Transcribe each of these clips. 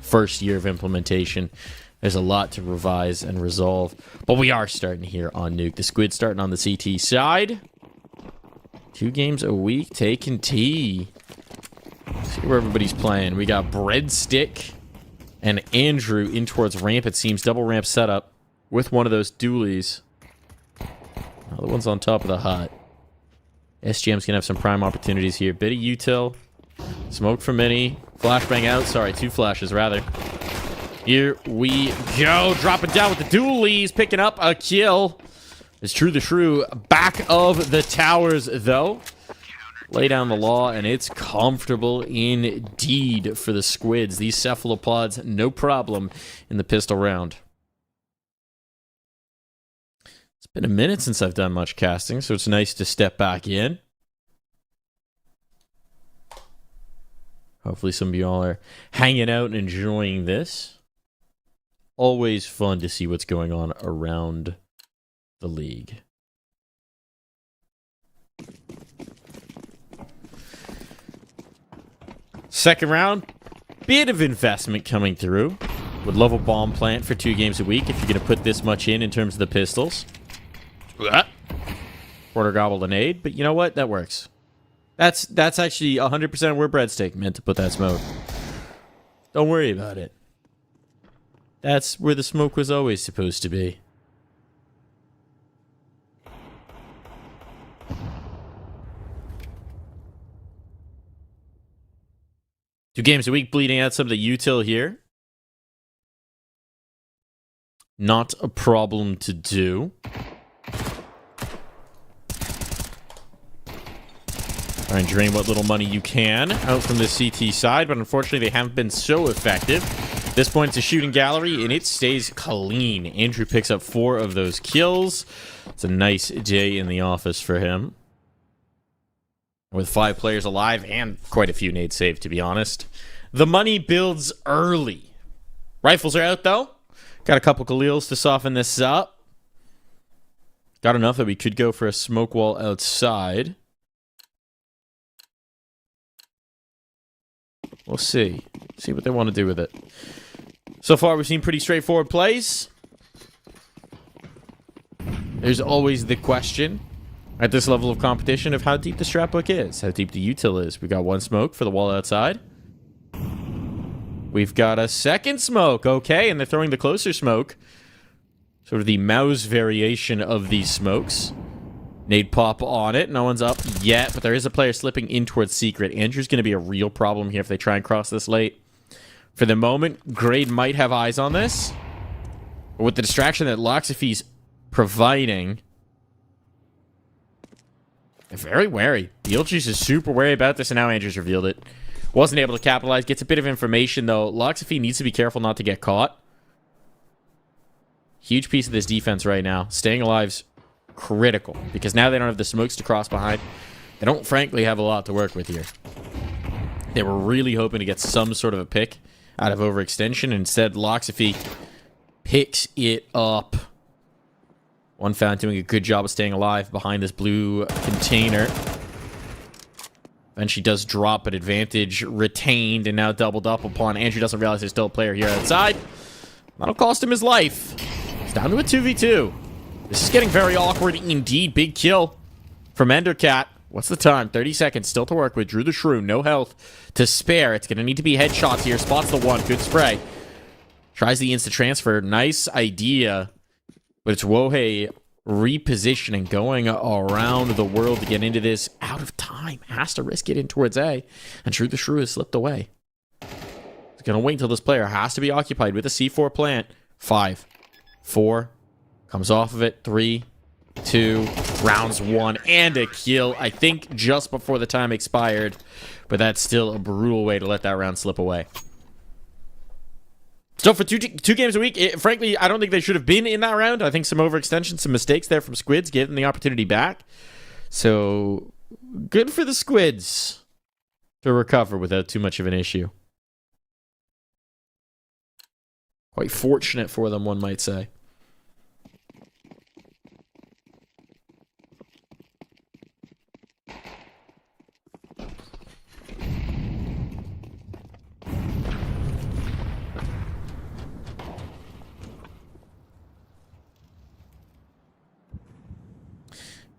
first year of implementation. There's a lot to revise and resolve. But we are starting here on Nuke. The Squid starting on the CT side. 2 games a week taking T. See where everybody's playing. We got Breadstick and Andrew in towards ramp. It seems double ramp setup with one of those dualies. The one's on top of the hut. SGM's gonna have some prime opportunities here. Bit of util. Smoke from mini. Flashbang out. Sorry, 2 flashes rather. Here we go. Dropping down with the dualies. Picking up a kill. It's True the Shrew. Back of the towers though. Lay down the law, and it's comfortable indeed for the Squids. These cephalopods, no problem in the pistol round. It's been a minute since I've done much casting, so it's nice to step back in. Hopefully some of you all are hanging out and enjoying this. Always fun to see what's going on around the league. Second round, bit of investment coming through. Would love a bomb plant for 2 games a week if you're going to put this much in terms of the pistols. Quarter gobble a nade, but you know what? That works. That's actually 100% where Breadstick meant to put that smoke. Don't worry about it. That's where the smoke was always supposed to be. Two games a week, bleeding out some of the util here. Not a problem to do. Try and drain what little money you can out from the CT side, but unfortunately they haven't been so effective. At this point, it's a shooting gallery, and it stays clean. Andrew picks up 4 of those kills. It's a nice day in the office for him. With 5 players alive and quite a few nades saved, to be honest. The money builds early. Rifles are out, though. Got a couple Khalils to soften this up. Got enough that we could go for a smoke wall outside. We'll see. See what they want to do with it. So far, we've seen pretty straightforward plays. There's always the question at this level of competition of how deep the strapbook is, how deep the util is. We got 1 smoke for the wall outside. We've got a second smoke, okay, and they're throwing the closer smoke. Sort of the mouse variation of these smokes. Nade pop on it. No one's up yet, but there is a player slipping in towards secret. Andrew's going to be a real problem here if they try and cross this late. For the moment, Grade might have eyes on this. But with the distraction that Loxaphy's providing, they're very wary. Beetlejuice is super wary about this, and now Andrew's revealed it. Wasn't able to capitalize. Gets a bit of information, though. Loxaphy needs to be careful not to get caught. Huge piece of this defense right now. Staying alive's critical, because now they don't have the smokes to cross behind. They don't, frankly, have a lot to work with here. They were really hoping to get some sort of a pick out of overextension. Instead, Loxaphy picks it up. One found doing a good job of staying alive behind this blue container. And she does drop, but advantage retained and now doubled up upon. Andrew doesn't realize there's still a player here outside. That'll cost him his life. It's down to a 2v2. This is getting very awkward indeed. Big kill from Endercat. What's the time? 30 seconds still to work with. Drew the Shrew, no health to spare. It's going to need to be headshots here. Spots the one. Good spray. Tries the insta transfer. Nice idea. But it's Wohei repositioning, going around the world to get into this. Out of time. Has to risk it in towards A. And Drew the Shrew has slipped away. He's going to wait until this player has to be occupied with a C4 plant. 5, 4, comes off of it. 3, 2, rounds 1, and a kill. I think just before the time expired, but that's still a brutal way to let that round slip away. So for two games a week, frankly, I don't think they should have been in that round. I think some overextension, some mistakes there from Squids, gave them the opportunity back. So good for the Squids to recover without too much of an issue. Quite fortunate for them, one might say.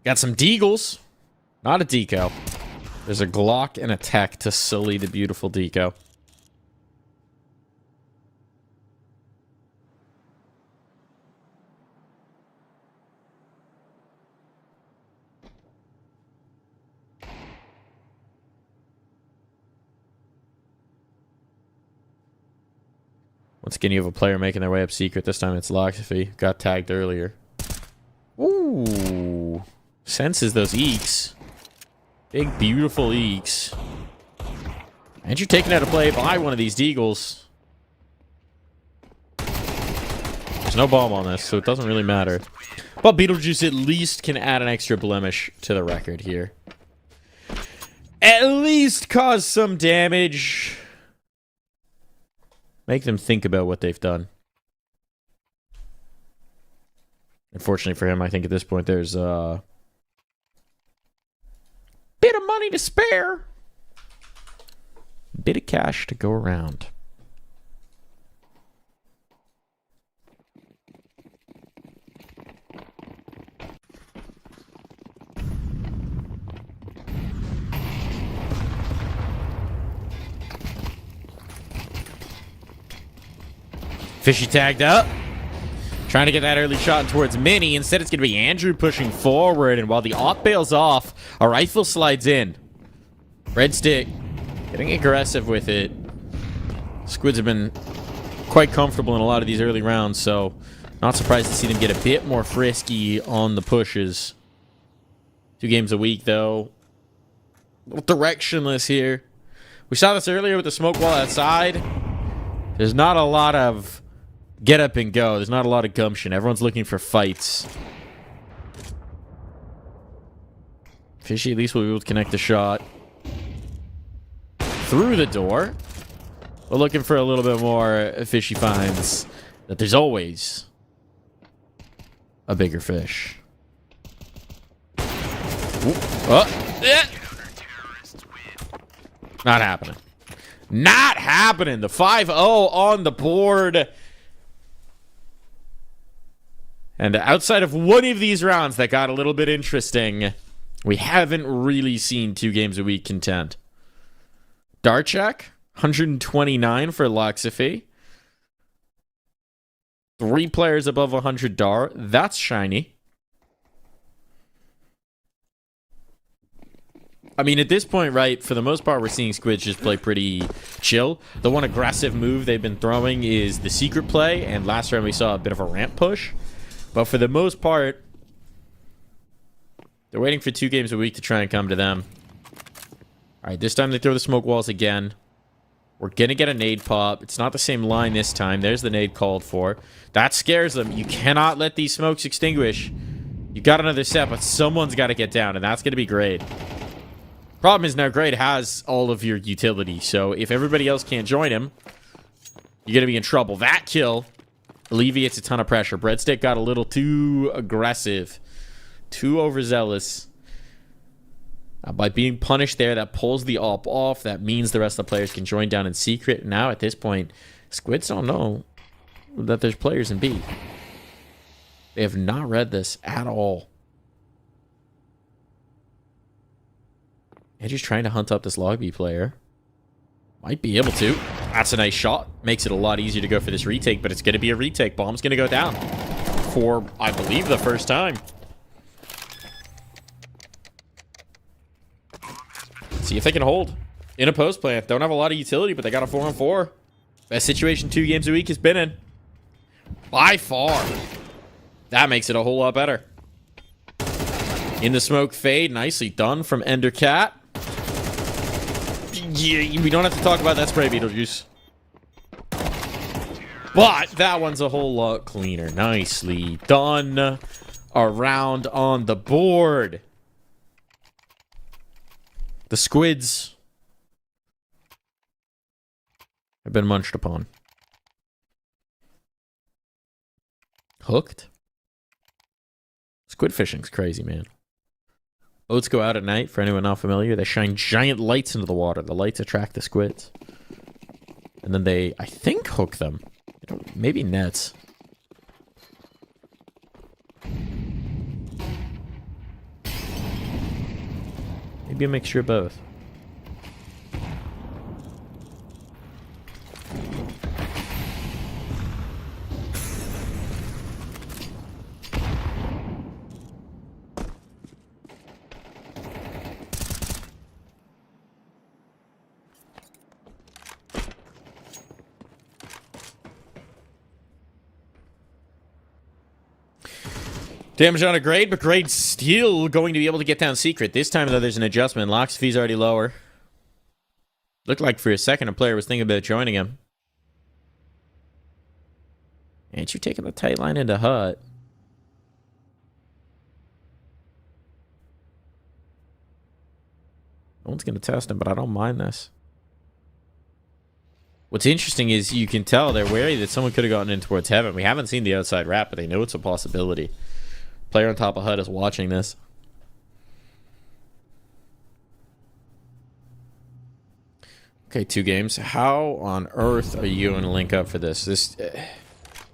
Got some deagles. Not a deco. There's a Glock and a tech to sully the beautiful deco. Once again, you have a player making their way up secret. This time it's Loxaphy. Got tagged earlier. Ooh. Senses those eeks. Big, beautiful eeks. And you're taken out of play by one of these deagles. There's no bomb on this, so it doesn't really matter. But Beetlejuice at least can add an extra blemish to the record here. At least cause some damage. Make them think about what they've done. Unfortunately for him, I think at this point there's a bit of money to spare. Bit of cash to go around. Fishy tagged up. Trying to get that early shot towards Minnie. Instead, it's going to be Andrew pushing forward. And while the op bails off, a rifle slides in. Red stick getting aggressive with it. Squids have been quite comfortable in a lot of these early rounds, so not surprised to see them get a bit more frisky on the pushes. 2 games a week, though. A little directionless here. We saw this earlier with the smoke wall outside. There's not a lot of get up and go. There's not a lot of gumption. Everyone's looking for fights. Fishy at least will be able to connect the shot through the door. We're looking for a little bit more. Fishy finds that there's always a bigger fish. Ooh. Oh, yeah. Not happening. Not happening. The 5-0 on the board. And outside of one of these rounds that got a little bit interesting, we haven't really seen 2 games a week contend. Darchak, 129 for Loxaphy. 3 players above 100 Dar. That's shiny. I mean, at this point, right, for the most part, we're seeing Squids just play pretty chill. The one aggressive move they've been throwing is the secret play, and last round we saw a bit of a ramp push. But for the most part, they're waiting for 2 games a week to try and come to them. All right, this time they throw the smoke walls again. We're going to get a nade pop. It's not the same line this time. There's the nade called for. That scares them. You cannot let these smokes extinguish. You got another set, but someone's got to get down, and that's going to be Grade. Problem is now Grade has all of your utility, so if everybody else can't join him, you're going to be in trouble. That kill alleviates a ton of pressure. Breadstick got a little too aggressive, too overzealous. By being punished there, that pulls the op off. That means the rest of the players can join down in secret. Now, at this point, Squids don't know that there's players in B. They have not read this at all. Andrew's trying to hunt up this log B player. Might be able to. That's a nice shot. Makes it a lot easier to go for this retake, but it's going to be a retake. Bomb's going to go down for, I believe, the first time. See if they can hold in a post plant. Don't have a lot of utility, but they got a 4-on-4. Best situation 2 games a week has been in. By far. That makes it a whole lot better. In the smoke fade. Nicely done from Endercat. Yeah, we don't have to talk about that spray, Beetlejuice. But that one's a whole lot cleaner. Nicely done. Around on the board. The Squids have been munched upon. Hooked? Squid fishing's crazy, man. Boats go out at night, for anyone not familiar. They shine giant lights into the water. The lights attract the squids. And then they, I think, hook them. Maybe nets. Maybe a mixture of both. Damage on a grade, but grade's still going to be able to get down secret. This time, though, there's an adjustment. Lock's fee's already lower. Looked like for a second a player was thinking about joining him. Ain't you taking the tight line into hut? No one's going to test him, but I don't mind this. What's interesting is you can tell they're wary that someone could have gotten in towards heaven. We haven't seen the outside wrap, but they know it's a possibility. Player on top of HUD is watching this. Okay, 2 games. How on earth are you going to link up for this? This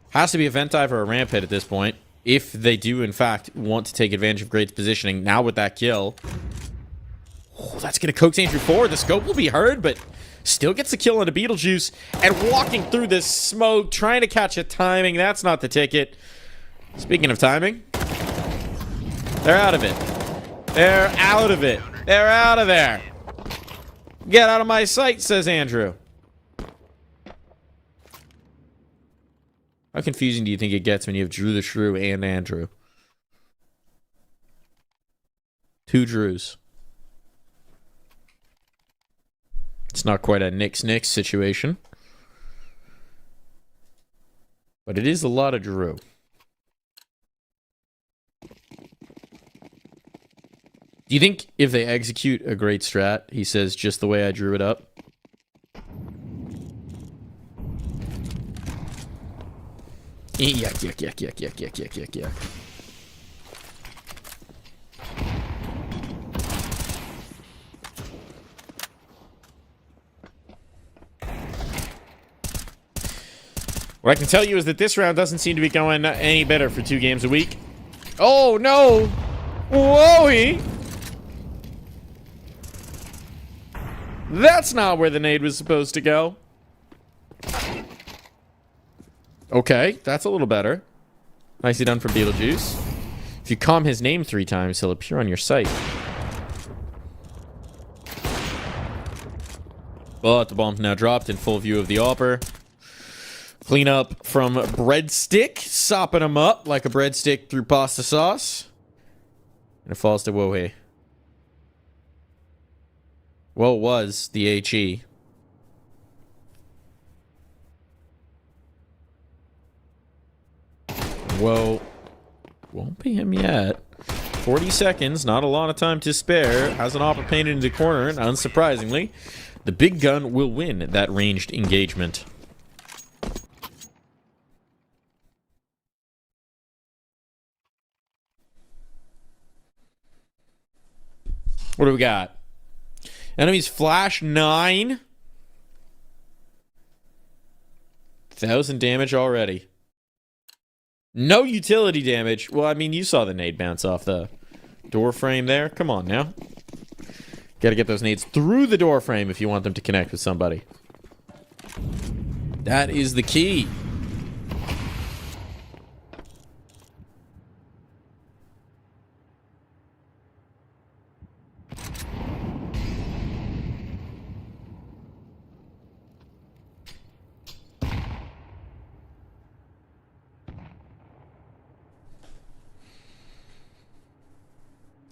has to be a vent dive or a ramp hit at this point. If they do, in fact, want to take advantage of Grade's positioning. Now with that kill. Oh, that's going to coax Andrew forward. The scope will be heard, but still gets a kill on a Beetlejuice. And walking through this smoke, trying to catch a timing. That's not the ticket. Speaking of timing. They're out of it. They're out of it. They're out of there. Get out of my sight, says Andrew. How confusing do you think it gets when you have Drew the Shrew and Andrew? 2 Drews. It's not quite a Knicks situation. But it is a lot of Drew. Do you think if they execute a great strat, he says, just the way I drew it up? Yuck. What I can tell you is that this round doesn't seem to be going any better for 2 games a week. Oh, no! Whoa-y! That's not where the nade was supposed to go. Okay, that's a little better. Nicely done for Beetlejuice. If you calm his name 3 times, he'll appear on your sight. But the bomb's now dropped in full view of the AWPer. Clean up from Breadstick, sopping him up like a breadstick through pasta sauce. And it falls to Wohei. Well, it was the HE. Whoa. Won't be him yet. 40 seconds, not a lot of time to spare. Has an AWPer painted into the corner, and unsurprisingly, the big gun will win that ranged engagement. What do we got? Enemies flash 9. 1,000 damage already. No utility damage. Well, I mean, you saw the nade bounce off the door frame there. Come on now. Gotta get those nades through the door frame if you want them to connect with somebody. That is the key.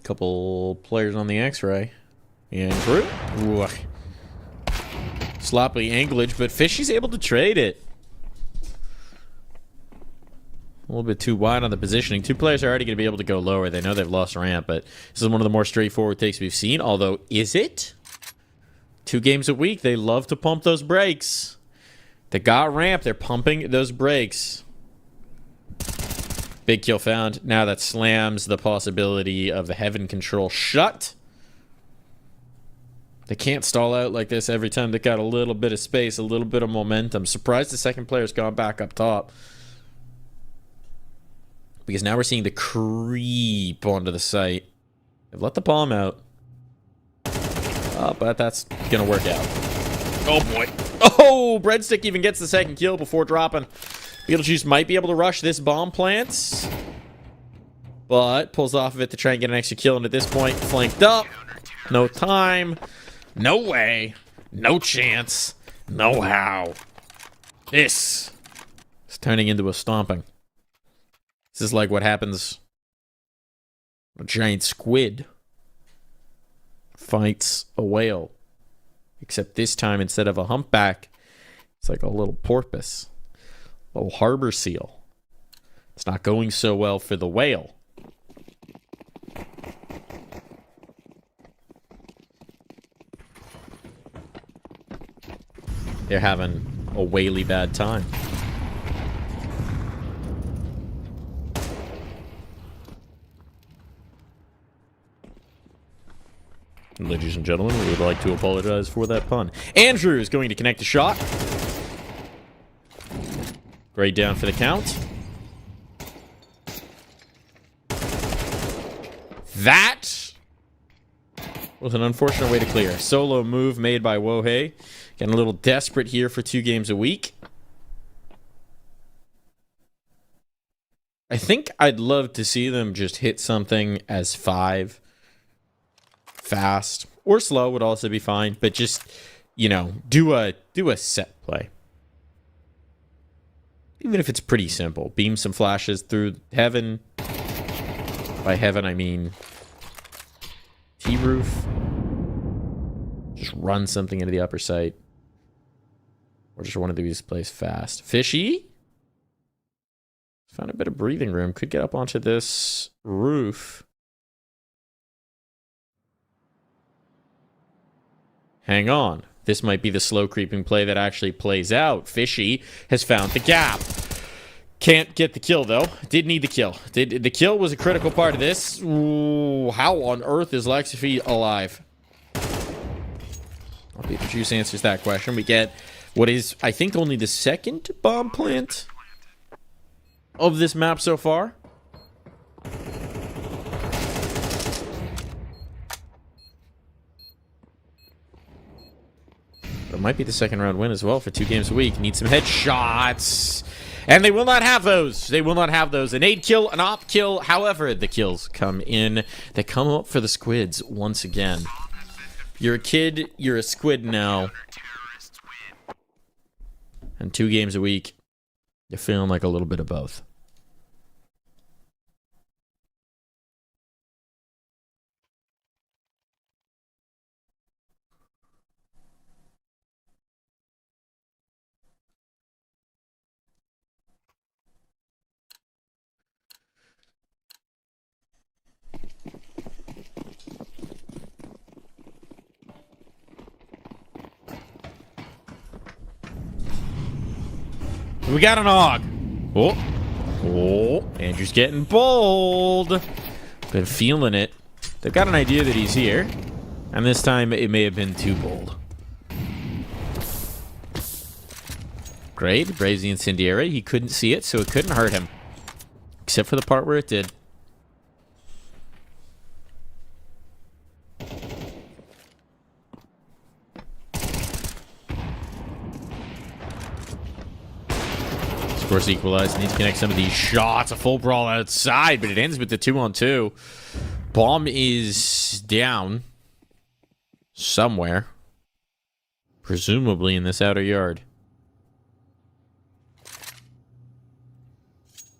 Couple players on the X-ray. Andrew. Ooh. Sloppy anglage, but Fishy's able to trade it. A little bit too wide on the positioning. 2 players are already going to be able to go lower. They know they've lost ramp, but this is one of the more straightforward takes we've seen. Although, is it? 2 games a week. They love to pump those brakes. They got ramp. They're pumping those brakes. Big kill found. Now that slams the possibility of the heaven control shut. They can't stall out like this every time they got a little bit of space, a little bit of momentum. Surprised the second player's gone back up top. Because now we're seeing the creep onto the site. They've let the bomb out. But that's gonna work out. Oh boy. Oh, Breadstick even gets the second kill before dropping. Beetlejuice might be able to rush this bomb plant, but pulls off of it to try and get an extra kill. And at this point, flanked up. No time. No way. No chance. No how. This is turning into a stomping. This is like what happens when a giant squid fights a whale. Except this time, instead of a humpback, it's like a little porpoise. A little harbor seal. It's not going so well for the whale. They're having a whaley bad time. Ladies and gentlemen, we would like to apologize for that pun. Andrew is going to connect the shot. Great down for the count. That was an unfortunate way to clear. Solo move made by Wohei. Getting a little desperate here for 2 games a week. I think I'd love to see them just hit something as 5. Fast or slow would also be fine, but just, you know, do a set play. Even if it's pretty simple. Beam some flashes through heaven. By heaven, I mean T-roof. Just run something into the upper site. Or just one of these plays fast. Fishy. Found a bit of breathing room. Could get up onto this roof. Hang on. This might be the slow creeping play that actually plays out. Fishy has found the gap. Can't get the kill, though. Did need the kill. The kill was a critical part of this. Ooh, how on earth is Lexiphi alive? Beetlejuice answers that question. We get what is, I think, only the second bomb plant of this map so far. It might be the second round win as well for 2 games a week. Need some headshots. And they will not have those. They will not have those. An 8 kill, an op kill. However, the kills come in. They come up for the squids once again. You're a kid. You're a squid now. And 2 games a week. You're feeling like a little bit of both. We got an AUG. Oh, Andrew's getting bold. Been feeling it. They've got an idea that he's here. And this time, it may have been too bold. Great. Braves the incendiary. He couldn't see it, so it couldn't hurt him. Except for the part where it did. Scores equalized. Need to connect some of these shots. A full brawl outside, but it ends with the 2-on-2. Bomb is down. Somewhere. Presumably in this outer yard.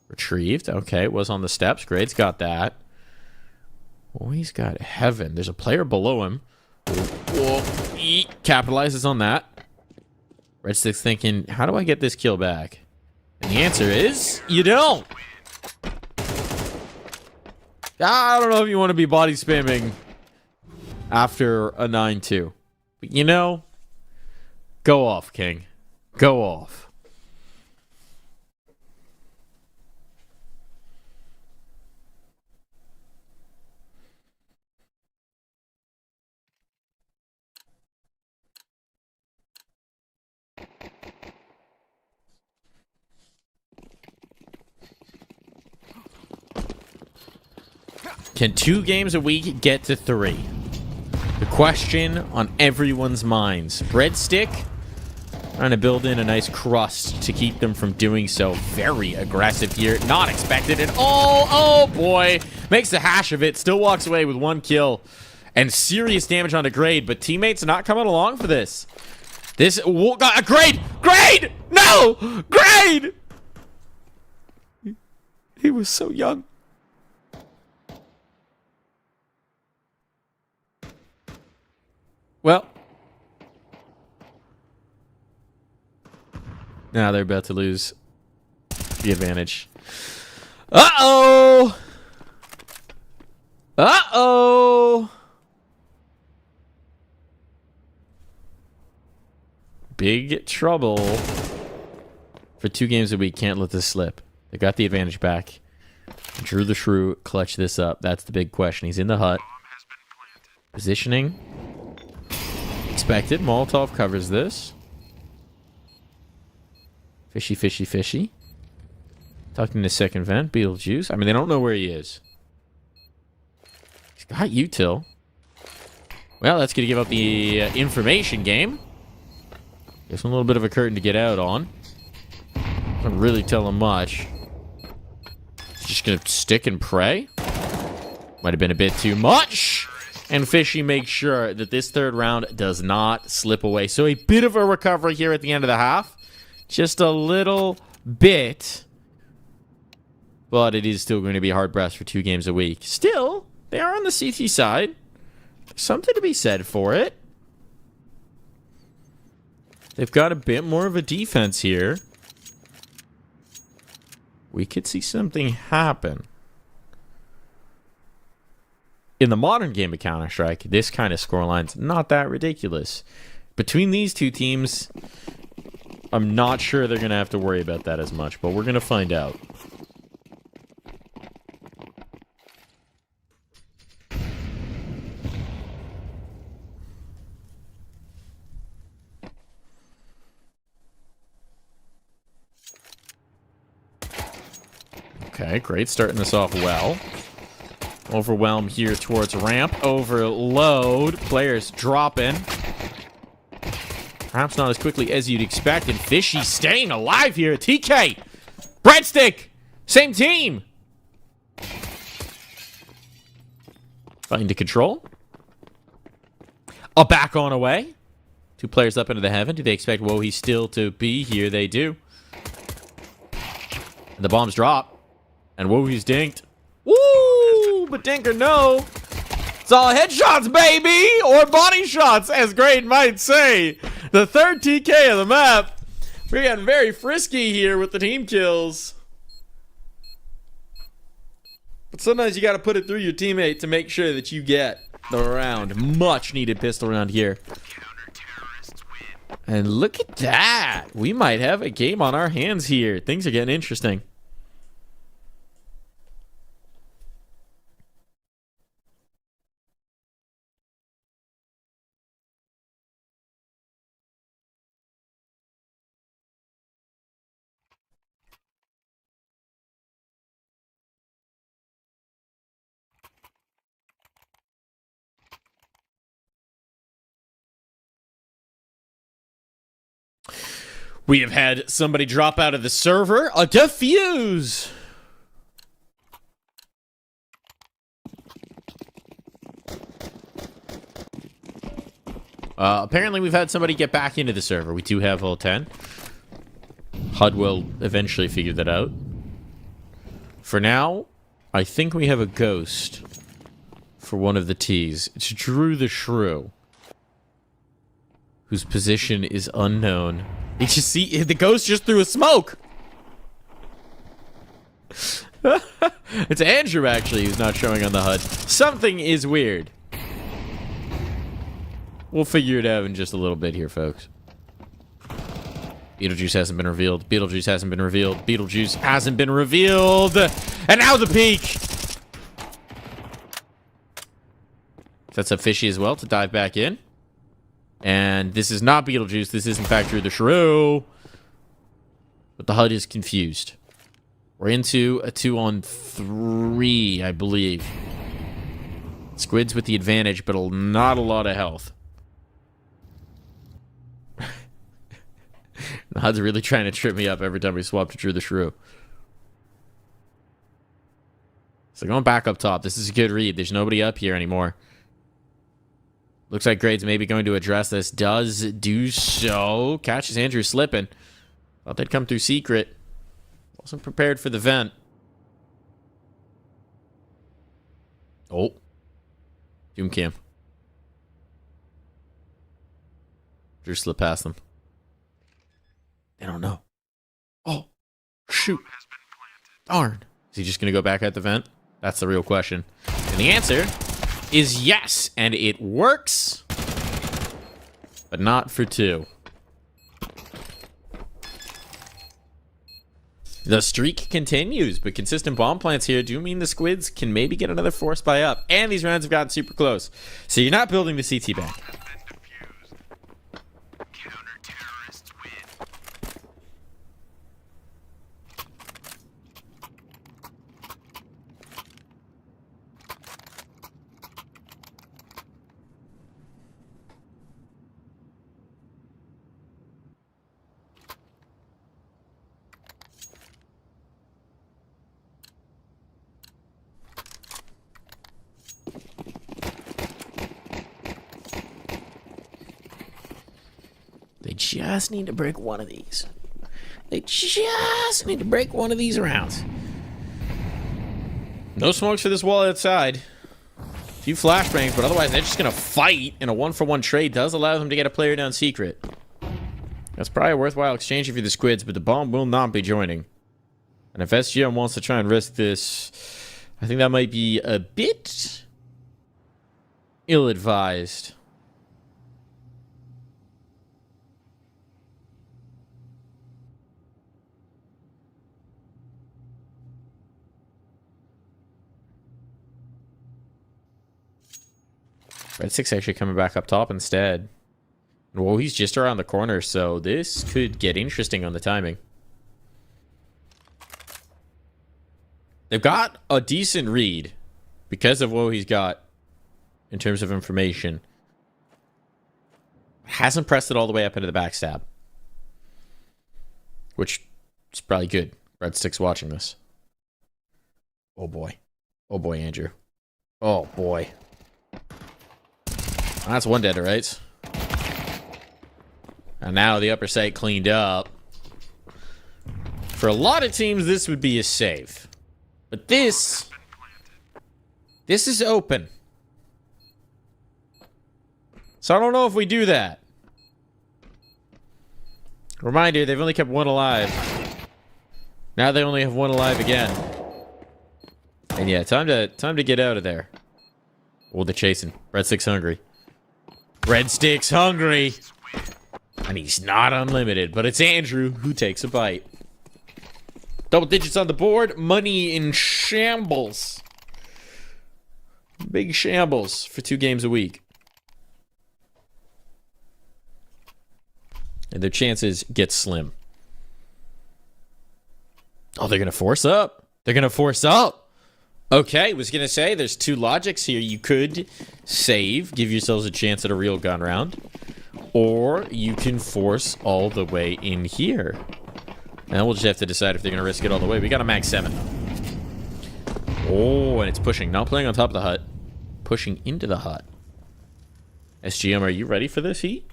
Retrieved. Okay, it was on the steps. Grade's got that. Oh, he's got heaven. There's a player below him. Whoa. Capitalizes on that. Redstick's thinking, how do I get this kill back? And the answer is, you don't. I don't know if you want to be body spamming after a 9-2. But you know, go off, King. Go off. Can 2 games a week get to 3? The question on everyone's minds. Breadstick trying to build in a nice crust to keep them from doing so. Very aggressive here. Not expected at all. Oh, boy. Makes a hash of it. Still walks away with 1 kill. And serious damage onto Grade, but teammates not coming along for this. This... Grade! Grade! No! Grade! He was so young. Well... Now they're about to lose the advantage. Uh-oh! Uh-oh! Big trouble. For 2 games a week, can't let this slip. They got the advantage back. Drew the Shrew, clutch this up. That's the big question. He's in the hut. Positioning. Expected. Molotov covers this. Fishy, fishy, fishy. Tucked in his second vent. Beetlejuice. I mean, they don't know where he is. He's got util. Well, that's going to give up the information game. Gives him a little bit of a curtain to get out on. Doesn't really tell him much. He's just going to stick and pray. Might have been a bit too much. And Fishy makes sure that this 3rd round does not slip away. So a bit of a recovery here at the end of the half. Just a little bit. But it is still going to be hard pressed for 2 games a week. Still, they are on the CT side. There's something to be said for it. They've got a bit more of a defense here. We could see something happen. In the modern game of Counter-Strike, this kind of scoreline's not that ridiculous. Between these 2 teams... I'm not sure they're going to have to worry about that as much, but we're going to find out. Okay, great. Starting this off well. Overwhelm here towards ramp. Overload. Players dropping. Perhaps not as quickly as you'd expect. And Fishy staying alive here. TK. Breadstick. Same team. Fighting to control. A back on away. 2 players up into the heaven. Do they expect Wohi still to be here? They do. And the bombs drop. And Wohi's dinked. Woo! But dink or no. It's all headshots, baby! Or body shots, as Grade might say. The 3rd TK of the map. We're getting very frisky here with the team kills. But sometimes you got to put it through your teammate to make sure that you get the round. Much needed pistol round here. And look at that. We might have a game on our hands here. Things are getting interesting. We have had somebody drop out of the server. A defuse. Apparently we've had somebody get back into the server. We do have all 10. HUD will eventually figure that out. For now, I think we have a ghost for one of the T's. It's Drew the Shrew, whose position is unknown. Did you see? The ghost just threw a smoke. It's Andrew, actually, who's not showing on the HUD. Something is weird. We'll figure it out in just a little bit here, folks. Beetlejuice hasn't been revealed. Beetlejuice hasn't been revealed. Beetlejuice hasn't been revealed. And now the peak. That's up Fishy as well to dive back in. And this is not Beetlejuice. This is, in fact, Drew the Shrew. But the HUD is confused. We're into a 2-on-3, I believe. Squids with the advantage, but not a lot of health. Nod's really trying to trip me up every time we swap to Drew the Shrew. So going back up top. This is a good read. There's nobody up here anymore. Looks like Grades maybe going to address this. Does do so. Catches Andrew slipping. Thought they'd come through secret. Wasn't prepared for the vent. Oh. Doom cam. Drew slipped past them. They don't know. Oh. Shoot. Darn. Is he just going to go back at the vent? That's the real question. And the answer is yes. And it works. But not for two. The streak continues, but consistent bomb plants here do mean the Squids can maybe get another force buy up. And these rounds have gotten super close. So you're not building the CT bank. They just need to break one of these. They just need to break one of these rounds. No smokes for this wall outside. A few flashbangs, but otherwise they're just going to fight. And a one-for-one trade does allow them to get a player down secret. That's probably a worthwhile exchange for the Squids, but the bomb will not be joining. And if SGM wants to try and risk this, I think that might be a bit ill-advised. Red 6 actually coming back up top instead. Well, he's just around the corner, so this could get interesting on the timing. They've got a decent read because of what he's got in terms of information. Hasn't pressed it all the way up into the backstab. Which is probably good. Red 6 watching this. Oh boy. Oh boy, Andrew. Oh boy. That's one dead, right? And now the upper site cleaned up. For a lot of teams, this would be a save. But this is open. So I don't know if we do that. Reminder, they've only kept one alive. Now they only have one alive again. And yeah, time to get out of there. Oh, they're chasing. Red 6 hungry. Red Stick's hungry. And he's not unlimited, but it's Andrew who takes a bite. Double digits on the board. Money in shambles. Big shambles for 2 games a week. And their chances get slim. Oh, they're going to force up. They're going to force up. Okay, was going to say, there's 2 logics here. You could save, give yourselves a chance at a real gun round. Or you can force all the way in here. And we'll just have to decide if they're going to risk it all the way. We got a mag 7. Oh, and it's pushing. Not playing on top of the hut. Pushing into the hut. SGM, are you ready for this heat?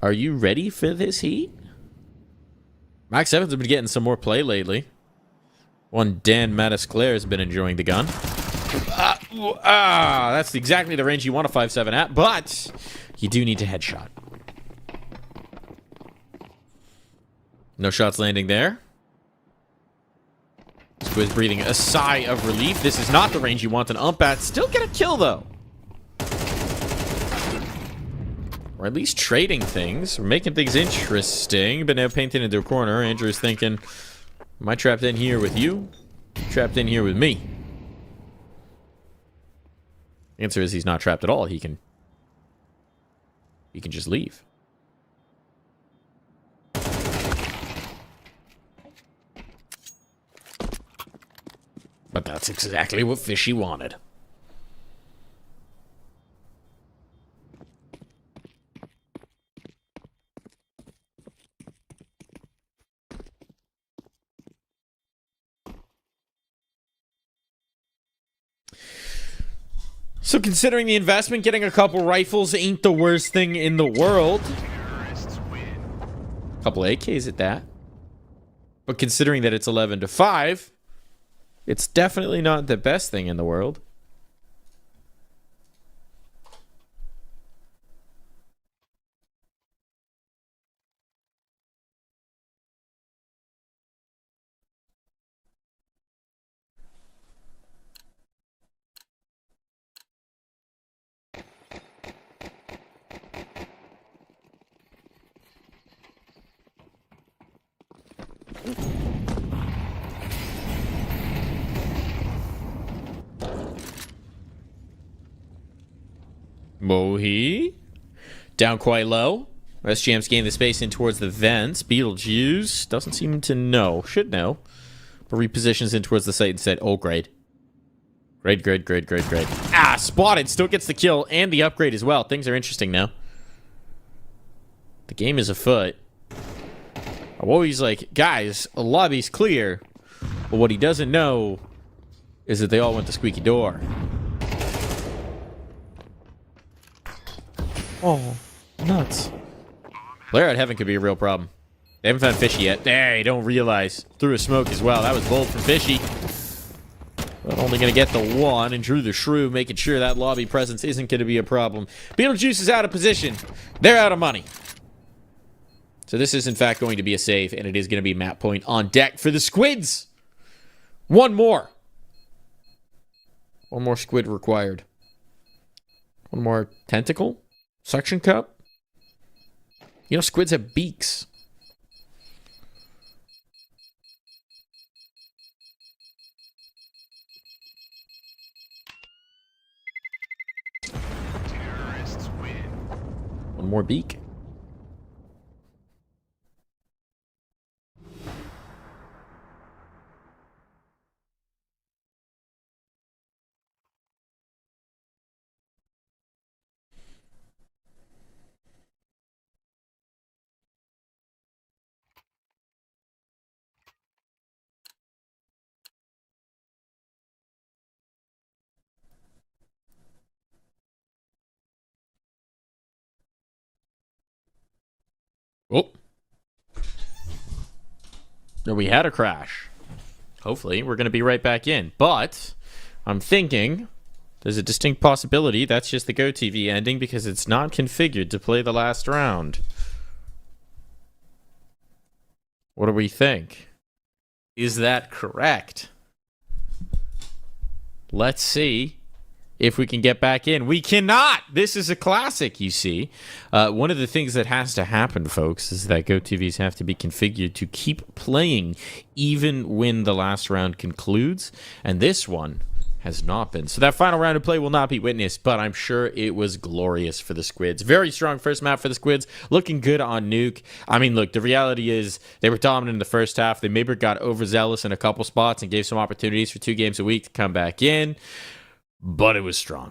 Are you ready for this heat? Mag 7's been getting some more play lately. One Dan Mattis-Claire has been enjoying the gun. That's exactly the range you want a 5.7 at, but you do need to headshot. No shots landing there. Squiz breathing a sigh of relief. This is not the range you want an ump at. Still get a kill, though. Or at least trading things. We're making things interesting, but now painted into a corner. Andrew's thinking, am I trapped in here with you? Trapped in here with me? The answer is he's not trapped at all. He can just leave. But that's exactly what Fishy wanted. So considering the investment, getting a couple rifles ain't the worst thing in the world. A couple AKs at that. But considering that it's 11-5, it's definitely not the best thing in the world. Mohi. Down quite low. SGM's gained the space in towards the vents. Beetlejuice doesn't seem to know. Should know. But repositions in towards the site and said, oh, great. Great. Ah, spotted. Still gets the kill and the upgrade as well. Things are interesting now. The game is afoot. I'm always like, guys, the lobby's clear. But what he doesn't know is that they all went to squeaky door. Oh, nuts. Player at heaven could be a real problem. They haven't found Fishy yet. They don't realize. Threw a smoke as well. That was bold from Fishy. But only going to get the one, and Drew the Shrew making sure that lobby presence isn't going to be a problem. Beetlejuice is out of position. They're out of money. So this is in fact going to be a save, and it is going to be map point on deck for the Squids. One more. One more squid required. One more tentacle. Suction cup. You know, squids have beaks. Terrorists win. One more beak. Oh. No, we had a crash. Hopefully, we're going to be right back in. But I'm thinking there's a distinct possibility that's just the GoTV ending because it's not configured to play the last round. What do we think? Is that correct? Let's see if we can get back in. We cannot! This is a classic, you see. One of the things that has to happen, folks, is that GoTVs have to be configured to keep playing even when the last round concludes. And this one has not been. So that final round of play will not be witnessed, but I'm sure it was glorious for the Squids. Very strong first map for the Squids. Looking good on Nuke. I mean, look, the reality is they were dominant in the first half. They maybe got overzealous in a couple spots and gave some opportunities for 2 games a week to come back in. But it was strong.